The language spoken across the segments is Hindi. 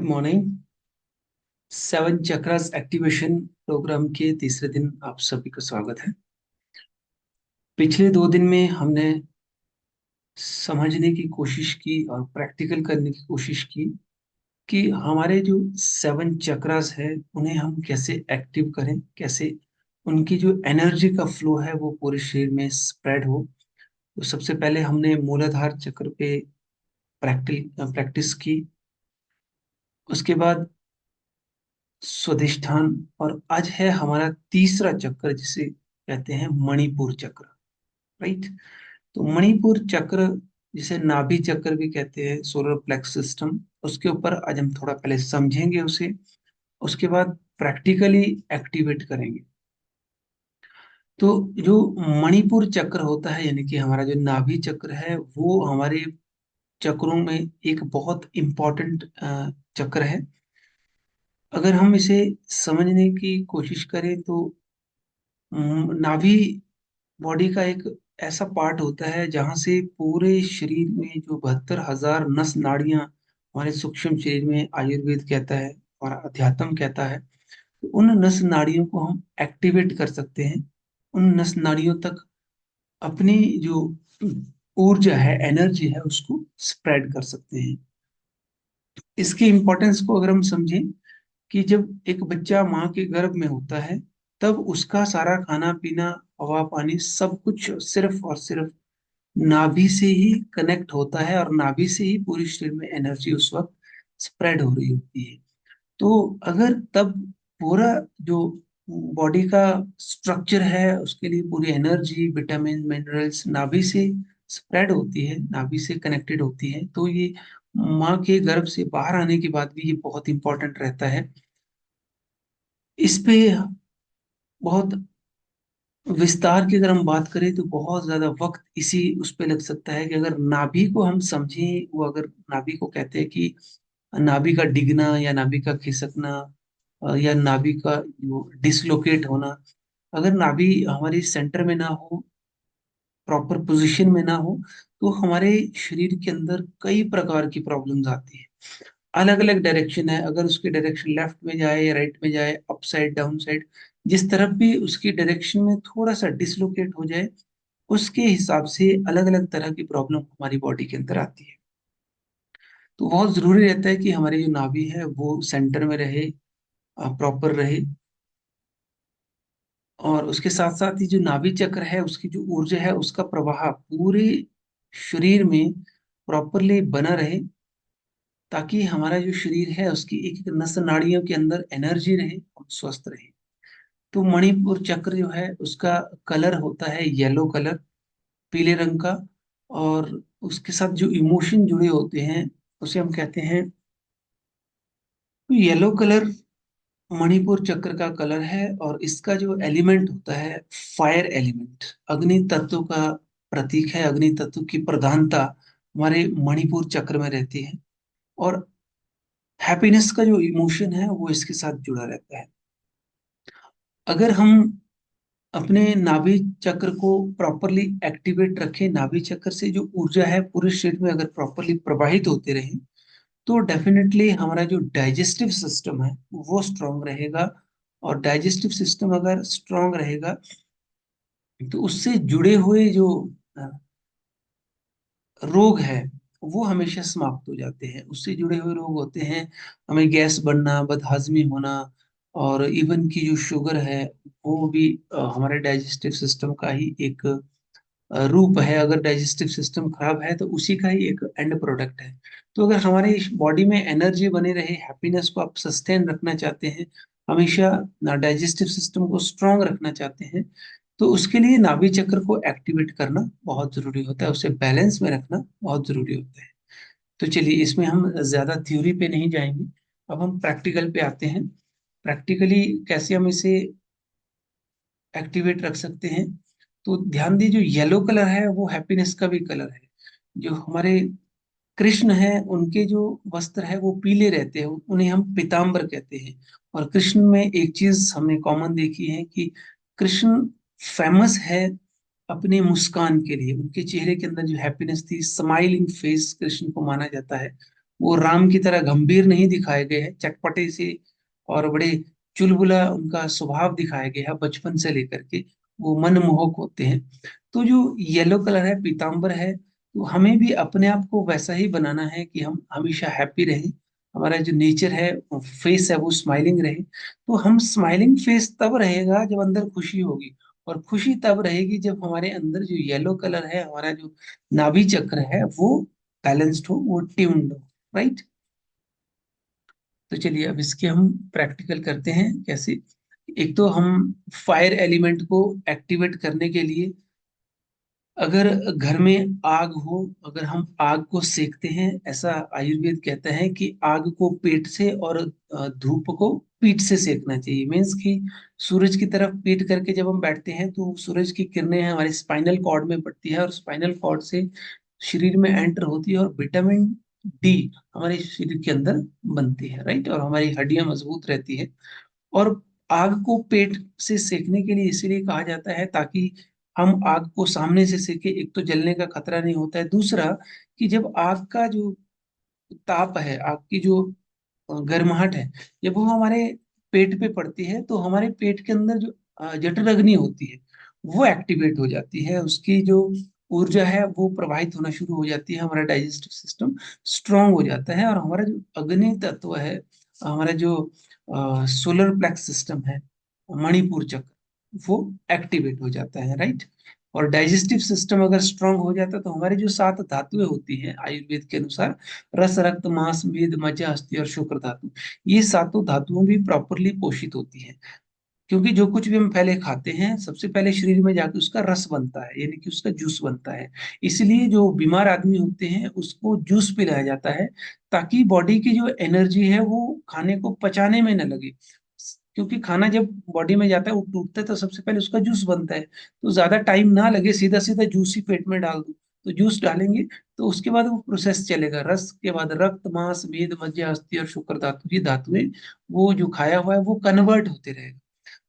मॉर्निंग। 7 चक्रास एक्टिवेशन प्रोग्राम के तीसरे दिन आप सभी का स्वागत है। पिछले 2 दिन में हमने समझने की कोशिश की और प्रैक्टिकल करने की कोशिश की कि हमारे जो 7 चक्रास है उन्हें हम कैसे एक्टिव करें, कैसे उनकी जो एनर्जी का फ्लो है वो पूरे शरीर में स्प्रेड हो। तो सबसे पहले हमने मूलाधार चक्र पे प्रैक्टिस की। उसके बाद स्वादिष्ठान, और आज है हमारा तीसरा चक्र जिसे कहते हैं मणिपुर चक्र। राइट। तो मणिपुर चक्र जिसे नाभि चक्र भी कहते हैं, सोलर प्लेक्स सिस्टम, उसके ऊपर आज हम थोड़ा पहले समझेंगे उसे। उसके बाद प्रैक्टिकली एक्टिवेट करेंगे। तो जो मणिपुर चक्र होता है, यानी कि हमारा जो नाभि चक्र है, वो हमारे चक्रों में एक बहुत इंपॉर्टेंट चक्र है। अगर हम इसे समझने की कोशिश करें तो नाभि बॉडी का एक ऐसा पार्ट होता है जहां से पूरे शरीर में जो 72,000 नस नाड़ियां हमारे सूक्ष्म शरीर में आयुर्वेद कहता है और अध्यात्म कहता है, तो उन नस नाड़ियों को हम एक्टिवेट कर सकते हैं। उन नस नाड़ियों तक अपनी जो ऊर्जा है, एनर्जी है, उसको स्प्रेड कर सकते हैं। इसकी इंपॉर्टेंस को अगर हम समझें कि जब एक बच्चा माँ के गर्भ में होता है, तब उसका सारा खाना पीना, हवा पानी, सब कुछ सिर्फ और सिर्फ नाभि से ही कनेक्ट होता है, और नाभि से ही पूरी शरीर में एनर्जी उस वक्त स्प्रेड हो रही होती है। तो अगर तब पूरा जो बॉडी का स्ट्रक्चर है, उसके लिए पूरी एनर्जी, विटामिन, मिनरल्स नाभि से स्प्रेड होती है, नाभि से कनेक्टेड होती है, तो ये माँ के गर्भ से बाहर आने के बाद भी ये बहुत इंपॉर्टेंट रहता है। इस पे बहुत विस्तार की अगर हम बात करें तो बहुत ज्यादा वक्त इसी उस पे लग सकता है कि अगर नाभि को हम समझें, वो अगर नाभि को कहते हैं कि नाभि का डिगना या नाभि का खिसकना, या नाभि का जो डिसलोकेट होना, अगर नाभि हमारी सेंटर में ना हो, प्रॉपर पोजीशन में ना हो, तो हमारे शरीर के अंदर कई प्रकार की प्रॉब्लम्स आती है। अलग अलग डायरेक्शन है, अगर उसकी डायरेक्शन लेफ्ट में जाए या राइट में जाए, अप साइड, डाउन साइड, जिस तरफ भी उसकी डायरेक्शन में थोड़ा सा डिसलोकेट हो जाए, उसके हिसाब से अलग अलग तरह की प्रॉब्लम हमारी बॉडी के अंदर आती है। तो बहुत जरूरी रहता है कि हमारी जो नाभि है वो सेंटर में रहे, प्रॉपर रहे। और उसके साथ साथ ही जो नाभि चक्र है, उसकी जो ऊर्जा है, उसका प्रवाह पूरे शरीर में प्रॉपरली बना रहे, ताकि हमारा जो शरीर है उसकी एक एक नस नाड़ियों के अंदर एनर्जी रहे, हम स्वस्थ रहे। तो मणिपुर चक्र जो है उसका कलर होता है येलो कलर, पीले रंग का। और उसके साथ जो इमोशन जुड़े होते हैं उसे हम कहते हैं, तो येलो कलर मणिपुर चक्र का कलर है। और इसका जो एलिमेंट होता है, फायर एलिमेंट, अग्नि तत्व का प्रतीक है। अग्नि तत्व की प्रधानता हमारे मणिपुर चक्र में रहती है। और हैप्पीनेस का जो इमोशन है वो इसके साथ जुड़ा रहता है। अगर हम अपने नाभि चक्र को प्रॉपरली एक्टिवेट रखें, नाभि चक्र से जो ऊर्जा है पूरे शरीर में अगर प्रॉपरली प्रवाहित होते रहे, तो डेफिनेटली हमारा जो डाइजेस्टिव सिस्टम है वो स्ट्रांग रहेगा। और डाइजेस्टिव सिस्टम अगर स्ट्रांग रहेगा तो उससे जुड़े हुए जो अ, रोग है वो हमेशा समाप्त हो जाते हैं। उससे जुड़े हुए रोग होते हैं, हमें गैस बनना, बदहजमी होना, और इवन की जो शुगर है वो भी हमारे डाइजेस्टिव सिस्टम का ही एक रूप है। अगर डाइजेस्टिव सिस्टम खराब है तो उसी का ही एक एंड प्रोडक्ट है। तो अगर हमारे बॉडी में एनर्जी बनी रहे, हैप्पीनेस को आप सस्टेन रखना चाहते हैं, हमेशा डाइजेस्टिव सिस्टम को स्ट्रांग रखना चाहते हैं, तो उसके लिए नाभि चक्र को एक्टिवेट करना बहुत जरूरी होता है, उसे बैलेंस में रखना बहुत जरूरी होता है। तो चलिए, इसमें हम ज्यादा थ्योरी पे नहीं जाएंगे, अब हम प्रैक्टिकल पे आते हैं। प्रैक्टिकली कैसे हम इसे एक्टिवेट रख सकते हैं। तो ध्यान दीजिए, जो येलो कलर है वो हैप्पीनेस का भी कलर है। जो हमारे कृष्ण है उनके जो वस्त्र है वो पीले रहते हैं, उन्हें हम पीताम्बर कहते हैं। और कृष्ण में एक चीज हमने कॉमन देखी है कि कृष्ण फेमस है अपने मुस्कान के लिए। उनके चेहरे के अंदर जो हैप्पीनेस थी, स्माइलिंग फेस कृष्ण को माना जाता है। वो राम की तरह गंभीर नहीं दिखाए गए हैं, चटपटे से और बड़े चुलबुला उनका स्वभाव दिखाया गया है बचपन से लेकर के, वो मनमोहक होते हैं। तो जो येलो कलर है, पीतांबर है, तो हमें भी अपने आप को वैसा ही बनाना है कि हम हमेशा हैप्पी रहें। हमारा जो नेचर है, फेस है, वो स्माइलिंग रहे। तो हम स्माइलिंग फेस तब रहेगा जब अंदर खुशी होगी, और खुशी तब रहेगी जब हमारे अंदर जो येलो कलर है, हमारा जो नाभि चक्र है, वो बैलेंस्ड हो, वो ट्यून्ड हो। राइट। तो चलिए अब इसके हम प्रैक्टिकल करते हैं कैसे। एक तो हम फायर एलिमेंट को एक्टिवेट करने के लिए, अगर घर में आग हो, अगर हम आग को सेकते हैं, ऐसा आयुर्वेद कहता है कि आग को पेट से और धूप को पीठ से सेकना चाहिए। मीन्स कि सूरज की तरफ पीठ करके जब हम बैठते हैं तो सूरज की किरणें हमारे स्पाइनल कॉर्ड में पड़ती है, और स्पाइनल कॉर्ड से शरीर में एंटर होती है, और विटामिन डी हमारे शरीर के अंदर बनती है। राइट। और हमारी हड्डियां मजबूत रहती है। और आग को पेट से सेकने के लिए इसीलिए कहा जाता है ताकि हम आग को सामने से सेके, एक तो जलने का खतरा नहीं होता है, दूसरा कि जब आग का जो ताप है, आग की जो गर्माहट है, जब वो हमारे पेट पे पड़ती है तो हमारे पेट के अंदर जो जठर अग्नि होती है, वो एक्टिवेट हो जाती है। उसकी जो ऊर्जा है वो प्रवाहित होना शुरू हो जाती है, हमारा डाइजेस्टिव सिस्टम स्ट्रांग हो जाता है, और हमारा जो अग्नि तत्व है, हमारा जो सोलर प्लेक्स सिस्टम है, मणिपुर चक्र, वो एक्टिवेट हो जाता है। राइट। और डाइजेस्टिव सिस्टम अगर स्ट्रांग हो जाता है तो हमारी जो सात धातुएं होती हैं आयुर्वेद के अनुसार, रस, रक्त, मांस, मेद, मज्जा, अस्थि और शुक्र धातु, ये सातों धातुओं भी प्रॉपरली पोषित होती हैं। क्योंकि जो कुछ भी हम पहले खाते हैं, सबसे पहले शरीर में जाके उसका रस बनता है, यानी कि उसका जूस बनता है। इसलिए जो बीमार आदमी होते हैं उसको जूस पिलाया जाता है, ताकि बॉडी की जो एनर्जी है वो खाने को पचाने में न लगे। क्योंकि खाना जब बॉडी में जाता है, वो टूटता है, तो सबसे पहले उसका जूस बनता है। तो ज्यादा टाइम ना लगे, सीधा सीधा जूस ही पेट में डाल दो। तो जूस डालेंगे तो उसके बाद वो प्रोसेस चलेगा, रस के बाद रक्त, मांस, मेद, मज्जा, अस्थि और शुक्र धातु, ये धातुएं वो जो खाया हुआ है वो कन्वर्ट होते रहेगा।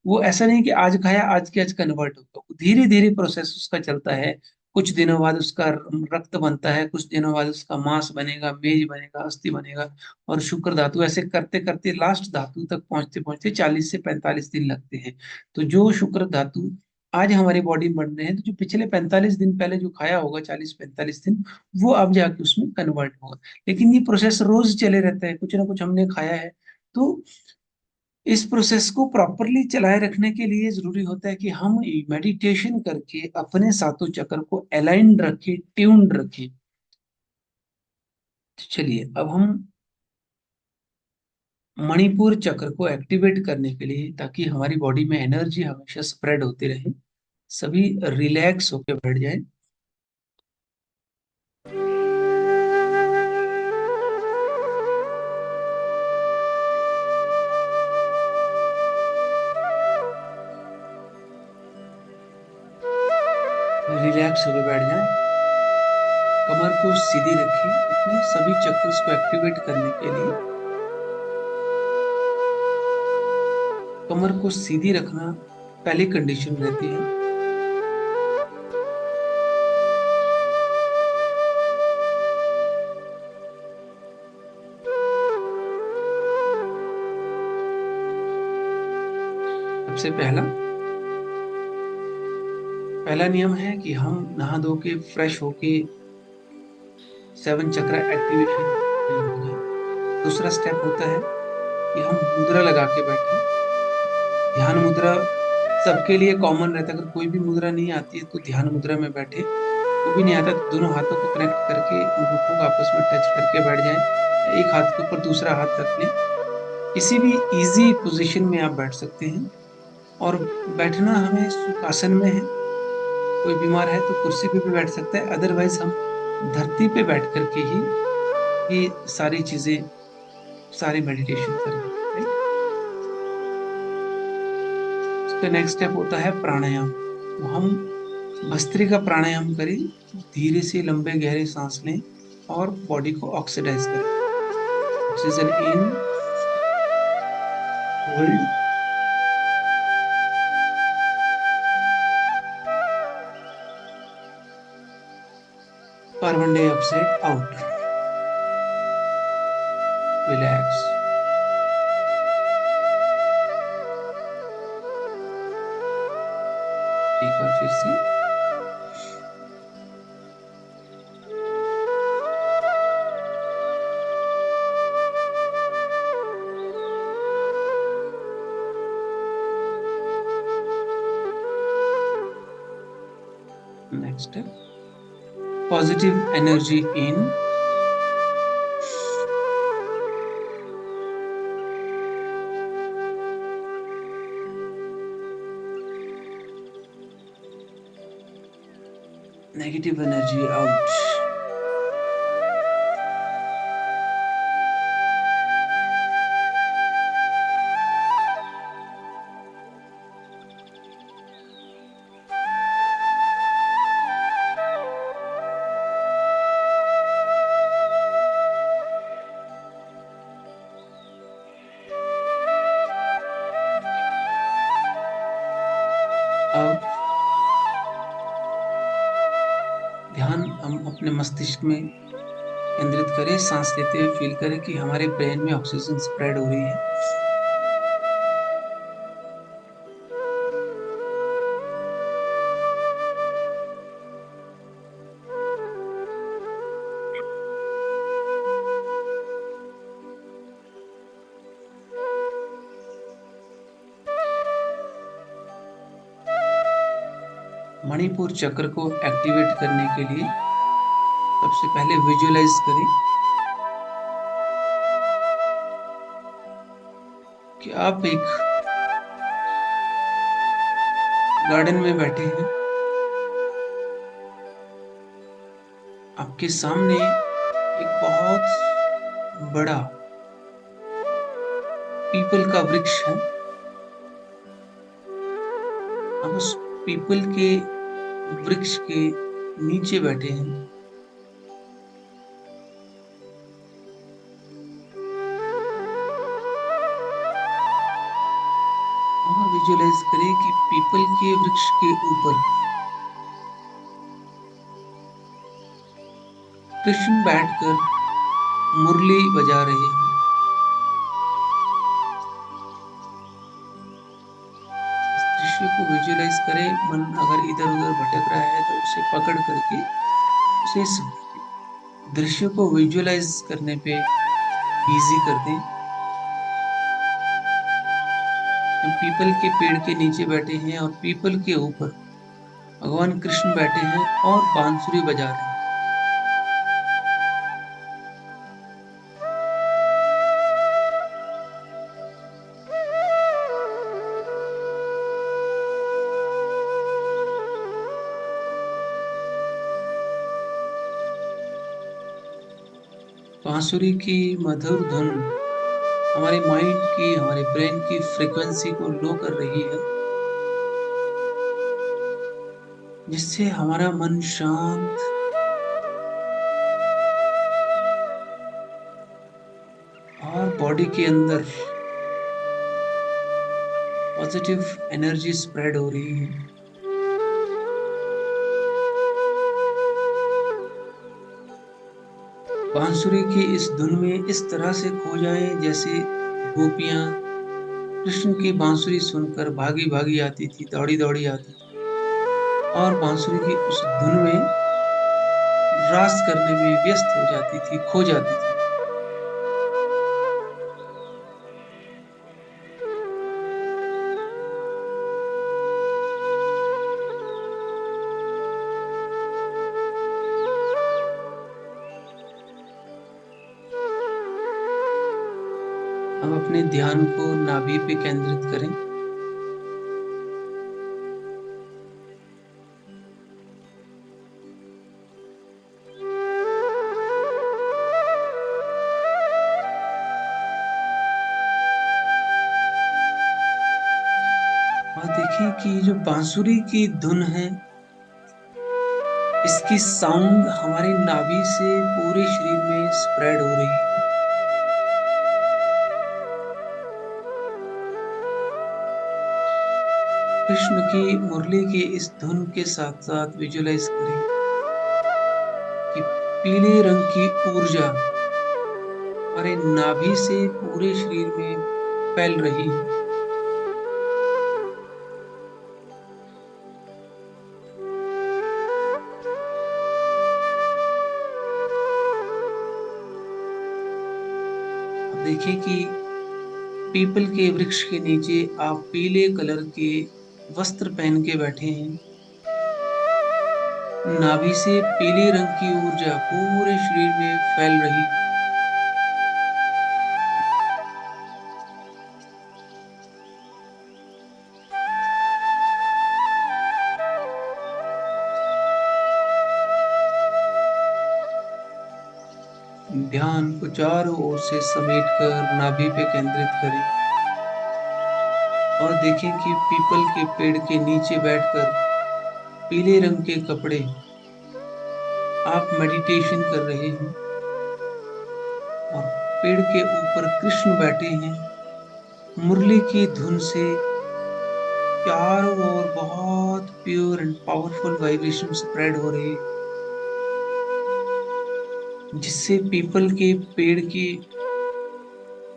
वो ऐसा नहीं कि आज खाया आज के आज कन्वर्ट होगा, धीरे धीरे प्रोसेस उसका चलता है। कुछ दिनों बाद उसका रक्त बनता है, कुछ दिनों बाद उसका मांस बनेगा, मेज बनेगा, अस्थि बनेगा, और शुक्र धातु, ऐसे करते करते लास्ट धातु तक पहुंचते पहुंचते 40 से 45 दिन लगते हैं। तो जो शुक्र धातु आज हमारी बॉडी में बन रहे हैं, तो जो पिछले 45 दिन पहले जो खाया होगा, 40 45 दिन, वो अब जाके उसमें कन्वर्ट होगा। लेकिन ये प्रोसेस रोज चले रहता है, कुछ ना कुछ हमने खाया है। तो इस प्रोसेस को प्रॉपरली चलाए रखने के लिए जरूरी होता है कि हम मेडिटेशन करके अपने सातों चक्र को अलाइंड रखें, ट्यून्ड रखें। तो चलिए अब हम मणिपुर चक्र को एक्टिवेट करने के लिए, ताकि हमारी बॉडी में एनर्जी हमेशा स्प्रेड होती रहे, सभी रिलैक्स होकर बैठ जाएं। रिलैक्स होकर बैठ जाएं, कमर को सीधी रखें। अपने सभी चक्र्स को एक्टिवेट करने के लिए कमर को सीधी रखना पहली कंडीशन रहती है। सबसे पहला पहला नियम है कि हम नहा धो के फ्रेश होके सेवन चक्र एक्टिवेशन में हो जाए। दूसरा स्टेप होता है कि हम मुद्रा लगा के बैठे। ध्यान मुद्रा सबके लिए कॉमन रहता है, अगर कोई भी मुद्रा नहीं आती है तो ध्यान मुद्रा में बैठे। वो भी नहीं आता तो दोनों हाथों को कनेक्ट करके अंगूठों को आपस में टच करके बैठ जाएं, या एक हाथ के ऊपर दूसरा हाथ रख लें। किसी भी इजी पोजीशन में आप बैठ सकते हैं। और बैठना हमें सुखासन में है। कोई बीमार है तो कुर्सी पे भी बैठ सकता है, अदरवाइज हम धरती पे बैठ करके ही ये सारी चीजें, सारी मेडिटेशन करेंगे। राइट। उसका नेक्स्ट स्टेप होता है प्राणायाम। तो हम भस्त्रिका प्राणायाम करें, धीरे से लंबे गहरे सांस लें और बॉडी को ऑक्सीडाइज करें। Oxygen in, hold, carbon dioxide out. फिर से। नेक्स्ट है positive energy in, negative energy out. अब ध्यान हम अपने मस्तिष्क में केंद्रित करें, सांस लेते हुए फील करें कि हमारे ब्रेन में ऑक्सीजन स्प्रेड हो रही है। मणिपुर चक्र को एक्टिवेट करने के लिए सबसे पहले विजुअलाइज करें कि आप एक गार्डन में बैठे हैं। आपके सामने एक बहुत बड़ा पीपल का वृक्ष है। आप उस पीपल के वृक्ष के नीचे बैठे हैं। और विजुअलाइज करें कि पीपल के वृक्ष के ऊपर कृष्ण बैठकर मुरली बजा रहे हैं। इस दृश्य को विजुअलाइज करें। मन अगर इधर उधर भटक रहा है तो उसे पकड़ करके उसे इस दृश्य को विजुअलाइज करने पे इजी कर दें। हम पीपल के पेड़ के नीचे बैठे हैं और पीपल के ऊपर भगवान कृष्ण बैठे हैं और बांसुरी बजा रहे हैं। बांसुरी की मधुर धुन हमारे माइंड की, हमारे ब्रेन की फ्रीक्वेंसी को लो कर रही है, जिससे हमारा मन शांत और बॉडी के अंदर पॉजिटिव एनर्जी स्प्रेड हो रही है। बांसुरी की इस धुन में इस तरह से खो जाएं जैसे गोपियां कृष्ण की बांसुरी सुनकर भागी भागी आती थी, दौड़ी दौड़ी आती थी और बांसुरी की उस धुन में रास करने में व्यस्त हो जाती थी, खो जाती थी। अब अपने ध्यान को नाभि पे केंद्रित करें। और देखिए कि जो बांसुरी की धुन है, इसकी साउंड हमारे नाभि से पूरे शरीर में स्प्रेड हो रही है। कृष्ण की मुरली की इस धुन के साथ साथ विजुअलाइज करें कि पीले रंग की ऊर्जा हमारे नाभि से पूरे शरीर में फैल रही है। देखें कि पीपल के वृक्ष के नीचे आप पीले कलर के वस्त्र पहन के बैठे हैं। नाभि से पीले रंग की ऊर्जा पूरे शरीर में फैल रही है। ध्यान को चारों ओर से समेटकर नाभि पे केंद्रित करें और देखें कि पीपल के पेड़ के नीचे बैठकर पीले रंग के कपड़े आप मेडिटेशन कर रहे हैं और पेड़ के ऊपर कृष्ण बैठे हैं। मुरली की धुन से चारों ओर बहुत pure and powerful vibration spread हो रही है, जिससे पीपल के पेड़ की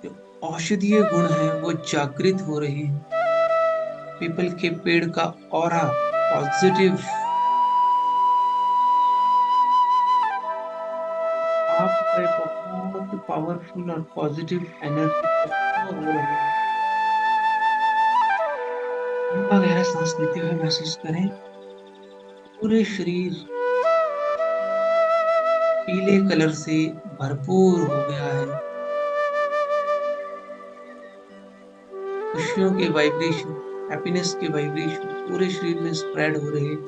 जो औषधीय गुण है वो जागृत हो रही है। पीपल के पेड़ का ऑरा पॉजिटिव, आप पे बहुत पावरफुल और पॉजिटिव एनर्जी का flow हो रही है। लंबा गहरा सांस लेते हुए महसूस करें पूरे शरीर पीले कलर से भरपूर हो गया है। खुशियों के वाइब्रेशन, हैप्पीनेस के वाइब्रेशन पूरे शरीर में स्प्रेड हो रहे हैं।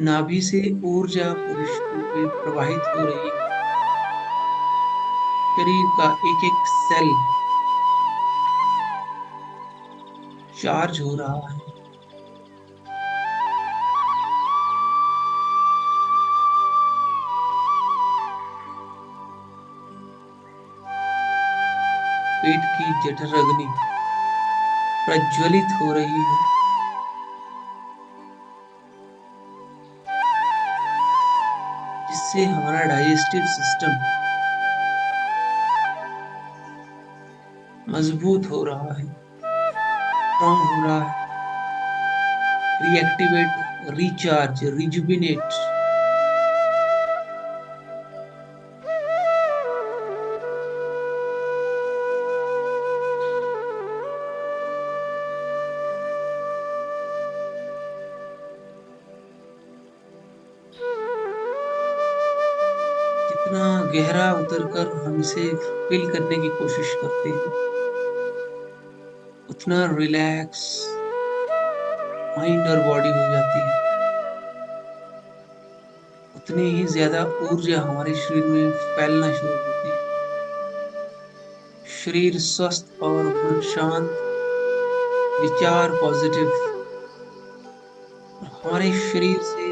नाभि से ऊर्जा पूरे शरीर में प्रवाहित हो रही है। शरीर का एक एक सेल चार्ज हो रहा है। पेट की जठर अग्नि प्रज्वलित हो रही है, जिससे हमारा डाइजेस्टिव सिस्टम मजबूत हो रहा है, स्ट्रांग हो रहा है, रिएक्टिवेट, रिचार्ज, रिजुबिनेट। जितना गहरा उतरकर हम इसे फील करने की कोशिश करते हैं, उतना रिलैक्स माइंड और बॉडी हो जाती है, उतनी ही ज्यादा ऊर्जा हमारे शरीर में फैलना शुरू होती है। शरीर स्वस्थ और मन शांत, विचार पॉजिटिव, हमारे शरीर से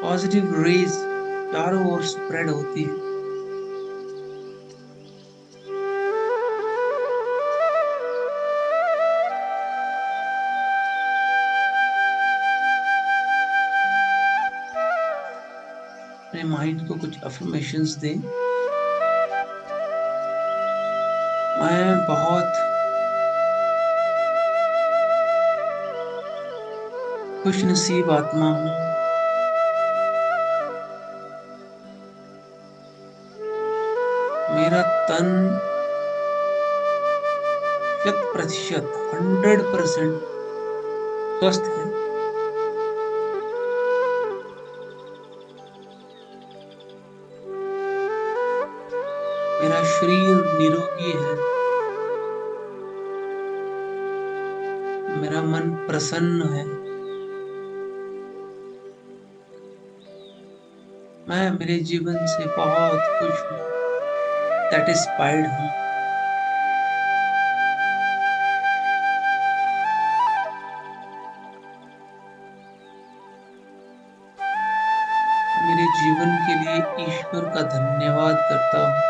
पॉजिटिव रेज चारों ओर स्प्रेड होती है। अपने माइंड को कुछ अफर्मेशंस दें। मैं बहुत खुशनसीब आत्मा हूँ। मेरा तन 100%, 100% स्वस्थ है। मेरा शरीर निरोगी है। मेरा मन प्रसन्न है। मैं मेरे जीवन से बहुत खुश हूँ, सेटिस्फाइड हूँ। मेरे जीवन के लिए ईश्वर का धन्यवाद करता हूँ।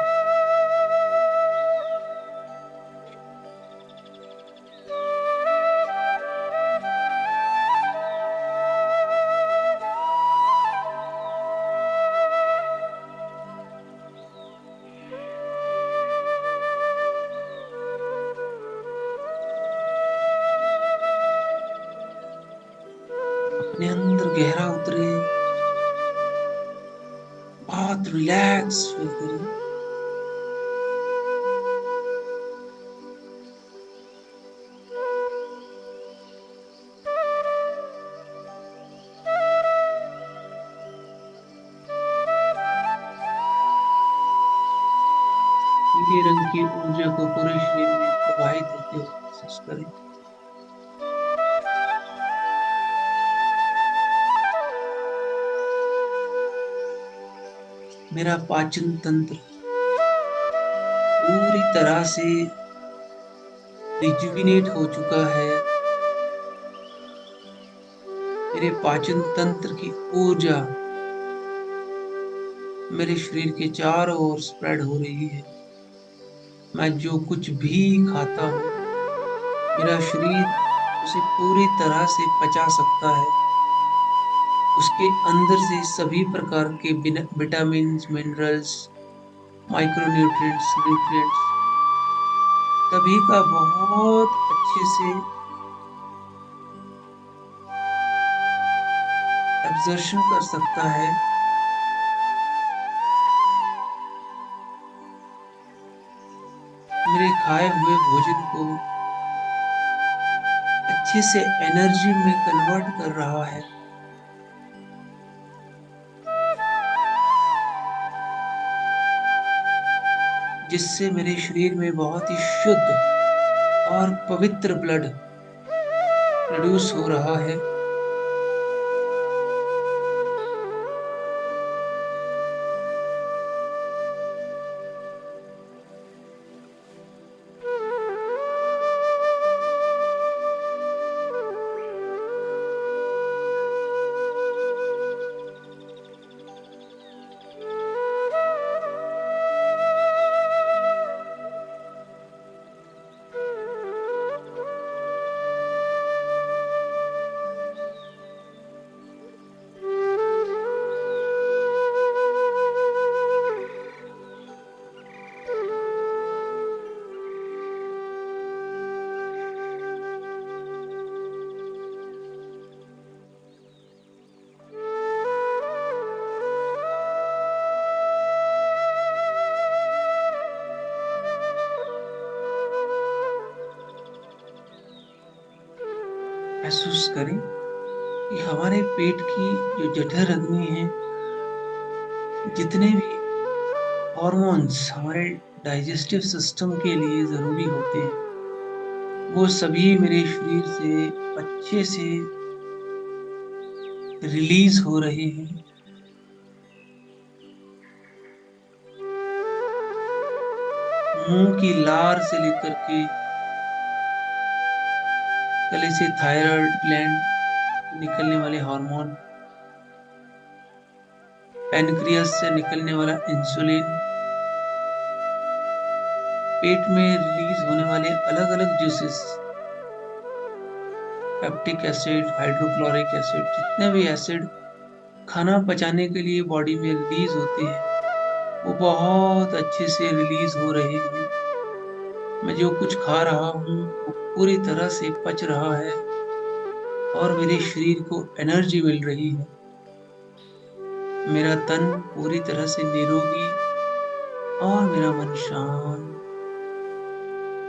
अपने अंदर गहरा उतरे, बहुत बहुत रिलैक्स फील करिए। पीले रंग की ऊर्जा को पूरे शरीर में प्रवाहित होते हुए महसूस करें। मेरा पाचन तंत्र पूरी तरह से रिजुविनेट हो चुका है। मेरे पाचन तंत्र की ऊर्जा मेरे शरीर के चारों ओर स्प्रेड हो रही है। मैं जो कुछ भी खाता हूँ, मेरा शरीर उसे पूरी तरह से पचा सकता है। उसके अंदर से सभी प्रकार के विटामिन, मिनरल्स, माइक्रोन्यूट्रिएंट्स, न्यूट्रिएंट्स सभी का बहुत अच्छे से एब्जॉर्प्शन कर सकता है। मेरे खाए हुए भोजन को अच्छे से एनर्जी में कन्वर्ट कर रहा है, जिससे मेरे शरीर में बहुत ही शुद्ध और पवित्र ब्लड प्रोड्यूस हो रहा है। महसूस करें कि हमारे पेट की जो जठर अग्नि है, जितने भी हॉर्मोन्स हमारे डाइजेस्टिव सिस्टम के लिए जरूरी होते हैं, वो सभी मेरे शरीर से अच्छे से रिलीज हो रहे हैं। मुंह की लार से लेकर के गले से थायराइड ग्लैंड निकलने वाले हार्मोन, पैनक्रियास से निकलने वाला इंसुलिन, पेट में रिलीज होने वाले अलग अलग juices, peptic acid, hydrochloric acid, जितने भी एसिड खाना पचाने के लिए बॉडी में रिलीज होते हैं, वो बहुत अच्छे से रिलीज हो रहे हैं। मैं जो कुछ खा रहा हूँ वो पूरी तरह से पच रहा है और मेरे शरीर को एनर्जी मिल रही है। मेरा तन पूरी तरह से निरोगी और मेरा मन शांत,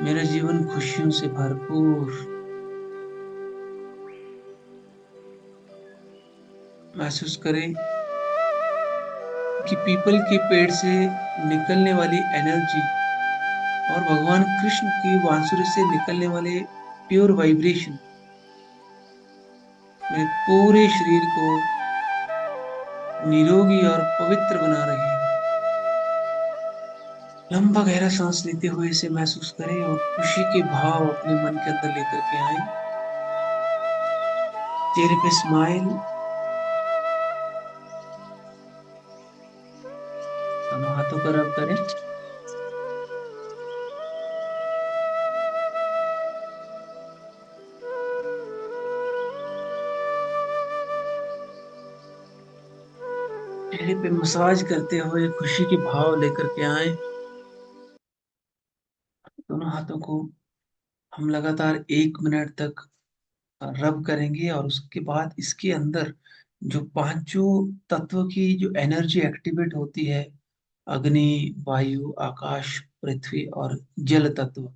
मेरा जीवन खुशियों से भरपूर। महसूस करें कि पीपल के पेड़ से निकलने वाली एनर्जी और भगवान कृष्ण की बांसुरी से निकलने वाले प्योर वाइब्रेशन मेरे पूरे शरीर को निरोगी और पवित्र बना रहे हैं। लंबा गहरा सांस लेते हुए इसे महसूस करें और खुशी के भाव अपने मन के अंदर लेकर के आए। चेहरे पे स्माइल, दोनों हाथों पर रब करें। चेहरे पे मसाज करते हुए खुशी के भाव लेकर के आए। दोनों हाथों को हम लगातार 1 मिनट तक रब करेंगे और उसके बाद इसके अंदर जो पांचों तत्व की जो एनर्जी एक्टिवेट होती है, अग्नि, वायु, आकाश, पृथ्वी और जल तत्व,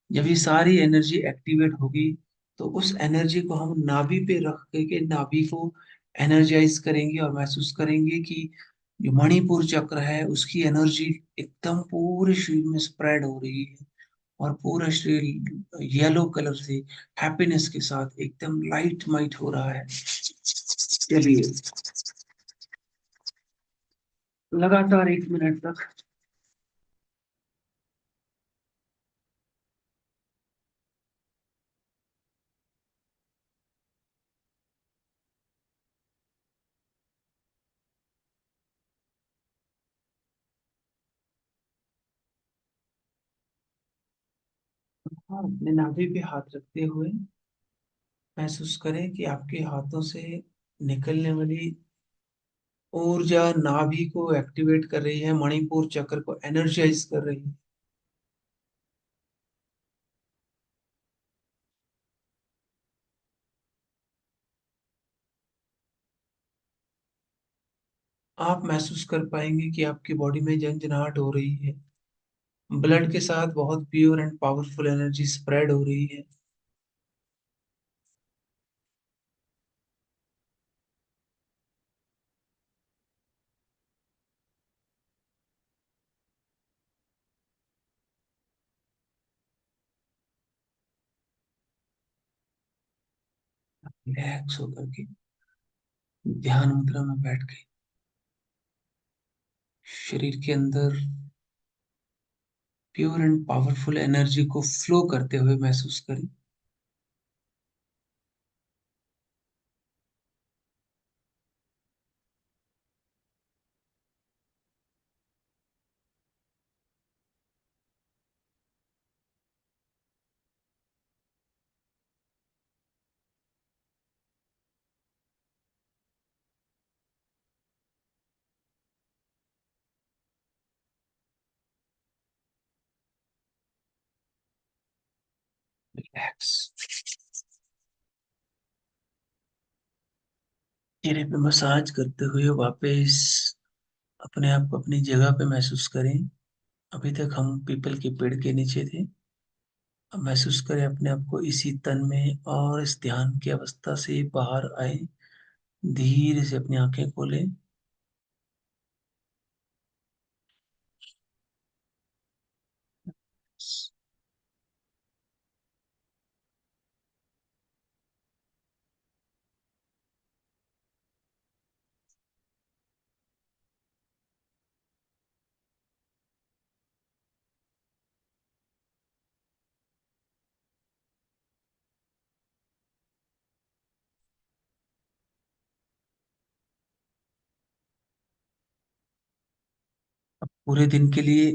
जब ये सारी एनर्जी एक्टिवेट होगी तो उस एनर्जी को हम नाभि पे रख करके नाभि को एनर्जाइज करेंगे और महसूस करेंगे कि जो मणिपुर चक्र है उसकी एनर्जी एकदम पूरे शरीर में स्प्रेड हो रही है और पूरा शरीर येलो कलर से हैप्पीनेस के साथ एकदम लाइट माइट हो रहा है। चलिए, लगातार 1 मिनट तक। हाँ, अपने नाभि पे हाथ रखते हुए महसूस करें कि आपके हाथों से निकलने वाली ऊर्जा नाभि को एक्टिवेट कर रही है, मणिपुर चक्र को एनर्जाइज कर रही है। आप महसूस कर पाएंगे कि आपकी बॉडी में झंझनाहट हो रही है, ब्लड के साथ बहुत pure and powerful energy spread हो रही है। रिलैक्स होकर के ध्यान मुद्रा में बैठ के शरीर के अंदर प्योर एंड पावरफुल एनर्जी को फ्लो करते हुए महसूस करें। रिलैक्स। चेहरे पे मसाज करते हुए वापस अपने आप को अपनी जगह पे महसूस करें। अभी तक हम पीपल के पेड़ के नीचे थे। अब महसूस करें अपने आप को इसी तन में और इस ध्यान की अवस्था से बाहर आए। धीरे से अपनी आंखें खोलें। अब पूरे दिन के लिए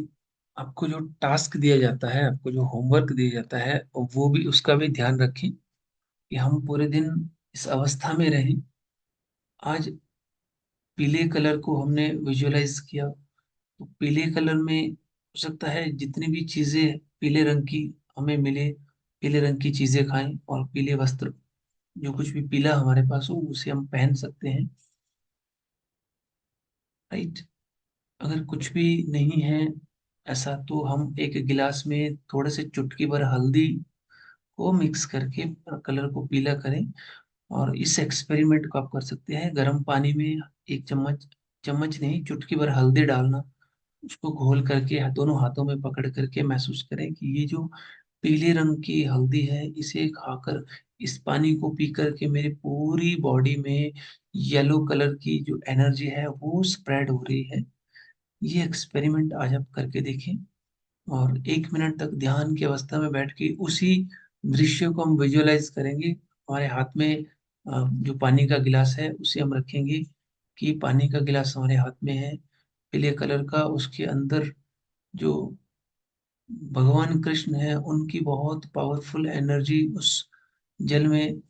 आपको जो टास्क दिया जाता है, आपको जो होमवर्क दिया जाता है, वो भी, उसका भी ध्यान रखें कि हम पूरे दिन इस अवस्था में रहें। आज पीले कलर को हमने विजुअलाइज किया, तो पीले कलर में हो सकता है जितनी भी चीजें पीले रंग की हमें मिले, पीले रंग की चीजें खाएं और पीले वस्त्र, जो कुछ भी पीला हमारे पास हो उसे हम पहन सकते हैं। राइट। अगर कुछ भी नहीं है ऐसा, तो हम एक गिलास में थोड़े से चुटकी भर हल्दी को मिक्स करके कलर को पीला करें। और इस एक्सपेरिमेंट को आप कर सकते हैं गर्म पानी में। एक चम्मच, चम्मच नहीं, चुटकी भर हल्दी डालना, उसको घोल करके दोनों हाथों में पकड़ करके महसूस करें कि ये जो पीले रंग की हल्दी है, इसे खाकर, इस पानी को पी करके मेरी पूरी बॉडी में येलो कलर की जो एनर्जी है वो स्प्रेड हो रही है। ये एक्सपेरिमेंट आज आप करके देखें। और 1 मिनट तक ध्यान की अवस्था में बैठ के उसी दृश्य को हम विजुअलाइज करेंगे। हमारे हाथ में जो पानी का गिलास है उसे हम रखेंगे कि पानी का गिलास हमारे हाथ में है, पीले कलर का। उसके अंदर जो भगवान कृष्ण है उनकी बहुत पावरफुल एनर्जी उस जल में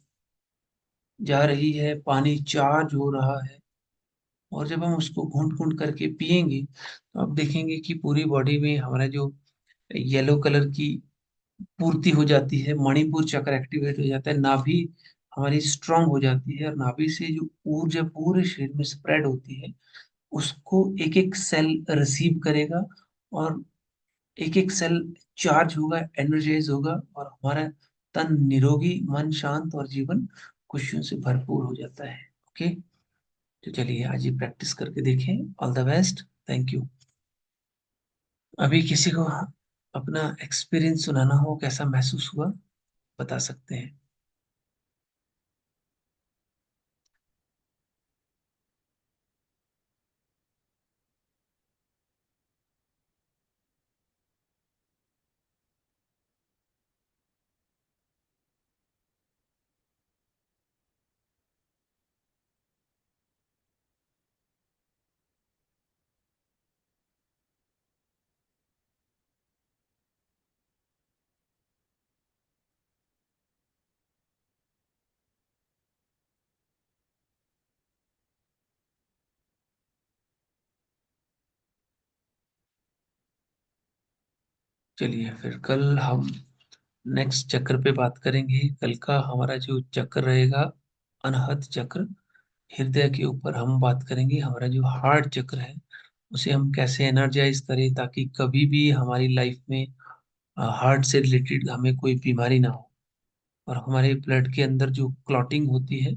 जा रही है, पानी चार्ज हो रहा है। और जब हम उसको घूंट घूंट करके पिएंगे तो आप देखेंगे कि पूरी बॉडी में हमारा जो येलो कलर की पूर्ति हो जाती है, मणिपुर चक्र एक्टिवेट हो जाता है, नाभि हमारी स्ट्रांग हो जाती है, और नाभि से जो ऊर्जा पूरे शरीर में स्प्रेड होती है, उसको एक एक सेल रिसीव करेगा, और एक एक सेल चार्ज होगा, एनर्जाइज होगा, और हमारा तन निरोगी, मन शांत, और जीवन खुशियों से भरपूर हो जाता है। ओके, तो चलिए आज ये प्रैक्टिस करके देखें। All the best. Thank you. अभी किसी को अपना एक्सपीरियंस सुनाना हो, कैसा महसूस हुआ, बता सकते हैं। चलिए फिर कल हम नेक्स्ट चक्र पे बात करेंगे। कल का हमारा जो चक्र रहेगा, अनहद चक्र, हृदय के ऊपर हम बात करेंगे। हमारा जो हार्ट चक्र है, उसे हम कैसे एनर्जाइज करें ताकि कभी भी हमारी लाइफ में हार्ट से रिलेटेड हमें कोई बीमारी ना हो, और हमारे ब्लड के अंदर जो क्लॉटिंग होती है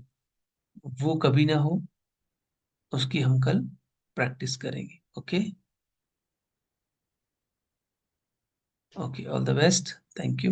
वो कभी ना हो। उसकी हम कल प्रैक्टिस करेंगे। Okay. Okay, all the best. Thank you.